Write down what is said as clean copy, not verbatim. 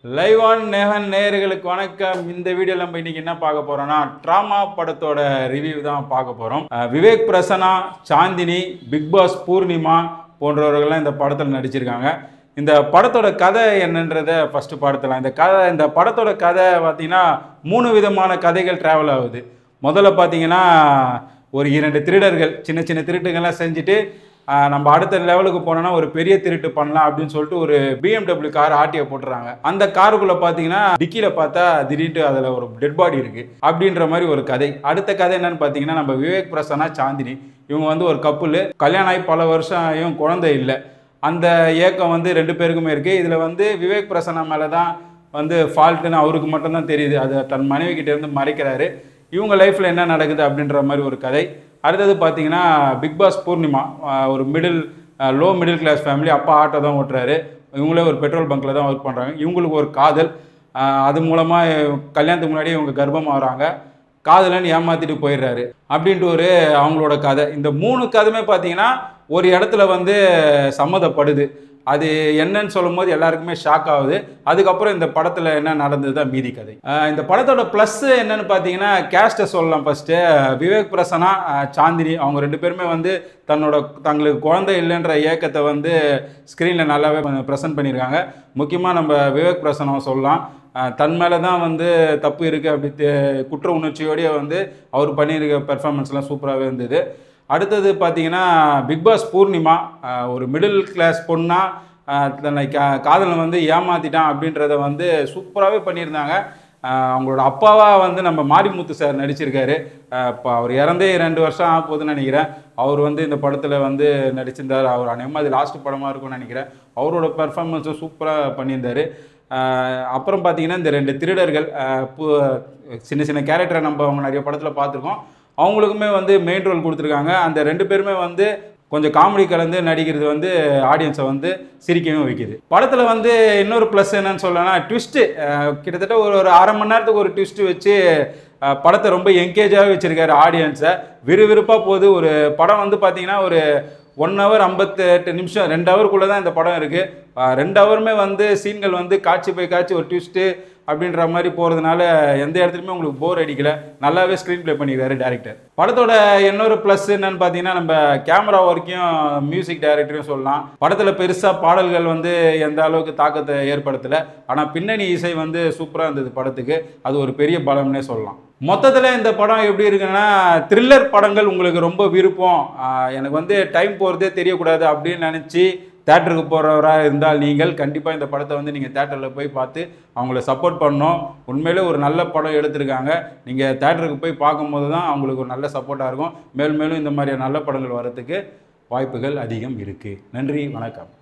Live on நேஹன் நேயர்களுக்கு வணக்கம். இந்த வீடியோல நம்ம இன்னைக்கு என்ன பார்க்க போறோம்னா ட்ராமா படத்தோட ரிவ்யூ தான் பார்க்க போறோம். விவேக் பிரசன்னா, சாந்தினி, பிக் பாஸ் பூர்ணிமா போன்றவர்கள்லாம் இந்த படத்தில் நடிச்சிருக்காங்க. இந்த படத்தோட கதை என்னன்றதை ஃபர்ஸ்ட் பார்த்துலாம். இந்த படத்தோட கதை பார்த்தீங்கன்னா 3 விதமான கதைகள் டிராவல் ஆகுது. முதல்ல பார்த்தீங்கன்னா ஒரு 2 திருடர்கள் சின்ன சின்ன திருட்டுகள்லாம் செஞ்சுட்டு நம்ம அடுத்த லெவலுக்கு போனோம்னா ஒரு பெரிய திருட்டு பண்ணலாம் அப்படின்னு சொல்லிட்டு ஒரு BMW கார் ஆட்டியை போட்டுறாங்க. அந்த காருக்குள்ள பார்த்தீங்கன்னா டிக்கியில பார்த்தா திடீர்னு அதில் ஒரு டெட் பாடி இருக்கு அப்படின்ற மாதிரி ஒரு கதை. அடுத்த கதை என்னன்னு பார்த்தீங்கன்னா நம்ம விவேக் பிரசன்னா, சாந்தினி இவங்க வந்து ஒரு கப்புள், கல்யாணம் ஆகி பல வருஷம் ஆகியும் குழந்தை இல்லை. அந்த ஏக்கம் வந்து 2 பேருக்குமே இருக்குது. இதில் வந்து விவேக் பிரசன்னா மேலே தான் வந்து ஃபால்ட்டுன்னு அவருக்கு மட்டும்தான் தெரியுது. அதை தன் மனைவி கிட்ட இருந்து மறைக்கிறாரு. இவங்க லைஃப்பில் என்ன நடக்குது அப்படின்ற மாதிரி ஒரு கதை. அடுத்தது பார்த்தீங்கன்னா பிக் பாஸ் பூர்ணிமா, ஒரு லோ மிடில் கிளாஸ் ஃபேமிலி. அப்பா ஆட்டோ தான் ஓட்டுறாரு. இவங்களே ஒரு பெட்ரோல் பங்க்கில் தான் ஒர்க் பண்ணுறாங்க. இவங்களுக்கு ஒரு காதல், அது மூலமாக கல்யாணத்துக்கு முன்னாடி இவங்க கர்ப்பமாக வராங்க. காதலன்னு ஏமாற்றிட்டு போயிடுறாரு அப்படின்ட்டு ஒரு அவங்களோட கதை. இந்த 3 கதையுமே பார்த்தீங்கன்னா ஒரு இடத்துல வந்து சம்மதப்படுது. அது என்னன்னு சொல்லும் போது எல்லாருக்குமே ஷாக் ஆகுது. அதுக்கப்புறம் இந்த படத்தில் என்ன நடந்தது தான் மீதி கதை. இந்த படத்தோட ப்ளஸ் என்னன்னு பார்த்தீங்கன்னா கேஸ்ட்டை சொல்லலாம். ஃபர்ஸ்ட்டு விவேக் பிரசன்னா, சாந்தினி அவங்க 2 பேருமே வந்து தங்களுக்கு குழந்தை இல்லைன்ற ஏக்கத்தை வந்து ஸ்க்ரீனில் நல்லாவே ப்ரெசென்ட் பண்ணியிருக்காங்க. முக்கியமாக நம்ம விவேக் பிரசன்னாவை சொல்லலாம். தன் மேலே தான் வந்து தப்பு இருக்குது அப்படி குற்ற உணர்ச்சியோடய வந்து அவர் பண்ணியிருக்க பெர்ஃபார்மன்ஸ்லாம் சூப்பராகவே இருந்தது. அடுத்தது பார்த்தீங்கன்னா பிக் பாஸ் பூர்ணிமா, ஒரு மிடில் கிளாஸ் பொண்ணா தன்னை காதலன் வந்து ஏமாற்றிட்டான் அப்படின்றத வந்து சூப்பராகவே பண்ணியிருந்தாங்க. அவங்களோட அப்பாவாக வந்து நம்ம மாரிமுத்து சார் நடிச்சிருக்காரு. இப்போ அவர் இறந்தே 2 வருஷம் ஆக போகுதுன்னு நினைக்கிறேன். அவர் வந்து இந்த படத்தில் வந்து நடிச்சிருந்தார். அவர் அநேகமாக அது லாஸ்ட் படமாக இருக்கும்னு நினைக்கிறேன். அவரோட பெர்ஃபார்மன்ஸும் சூப்பராக பண்ணியிருந்தார். அப்புறம் பார்த்தீங்கன்னா இந்த 2 திருடர்கள், சின்ன சின்ன கேரக்டரை நம்ம அவங்க நிறைய படத்தில் பார்த்துருக்கோம். அவங்களுக்குமே வந்து மெயின் ரோல் கொடுத்துருக்காங்க. அந்த 2 பேருமே வந்து கொஞ்சம் காமெடி கலந்து நடிக்கிறது வந்து ஆடியன்ஸை வந்து சிரிக்கவும் வைக்கிது. படத்தில் வந்து இன்னொரு ப்ளஸ் என்னன்னு சொல்லலாம், ட்விஸ்ட்டு. கிட்டத்தட்ட ஒரு அரை மணி நேரத்துக்கு ஒரு ட்விஸ்ட்டு வச்சு படத்தை ரொம்ப என்கேஜாகவே வச்சுருக்காரு ஆடியன்ஸை. விறுவிறுப்பாக போகுது. ஒரு படம் வந்து பார்த்தீங்கன்னா ஒரு 1 hour 58 நிமிஷம், 2 ஹவருக்குள்ளே தான் இந்த படம் இருக்குது. 2 ஹவருமே வந்து சீன்கள் வந்து காட்சி பை காட்சி ஒரு ட்விஸ்ட்டு அப்படின்ற மாதிரி போகிறதுனால எந்த இடத்துலையுமே உங்களுக்கு போர் அடிக்கலை. நல்லாவே ஸ்க்ரீன் ப்ளே பண்ணிக்கிறாரு டேரக்டர். படத்தோட இன்னொரு ப்ளஸ் என்னன்னு பார்த்தீங்கன்னா நம்ம கேமரா ஒர்க்கையும் மியூசிக் டைரக்டரையும் சொல்லலாம். படத்தில் பெருசாக பாடல்கள் வந்து எந்த அளவுக்கு தாக்கத்தை ஏற்படுத்தலை. ஆனால் பின்னணி இசை வந்து சூப்பராக இருந்தது படத்துக்கு. அது ஒரு பெரிய பலம்னே சொல்லலாம். மொத்தத்தில் இந்த படம் எப்படி இருக்குன்னா, த்ரில்லர் படங்கள் உங்களுக்கு ரொம்ப விருப்பம், எனக்கு வந்து டைம் போகிறதே தெரியக்கூடாது அப்படின்னு நினச்சி தேட்டருக்கு போகிறவராக இருந்தால் நீங்கள் கண்டிப்பாக இந்த படத்தை வந்து நீங்கள் தேட்டரில் போய் பார்த்து அவங்கள சப்போர்ட் பண்ணணும். உண்மையிலே ஒரு நல்ல படம் எடுத்திருக்காங்க. நீங்கள் தேட்டருக்கு போய் பார்க்கும்போது தான் அவங்களுக்கு ஒரு நல்ல சப்போர்ட்டாக இருக்கும். மேலும் மேலும் இந்த மாதிரி நல்ல படங்கள் வரத்துக்கு வாய்ப்புகள் அதிகம் இருக்குது. நன்றி, வணக்கம்.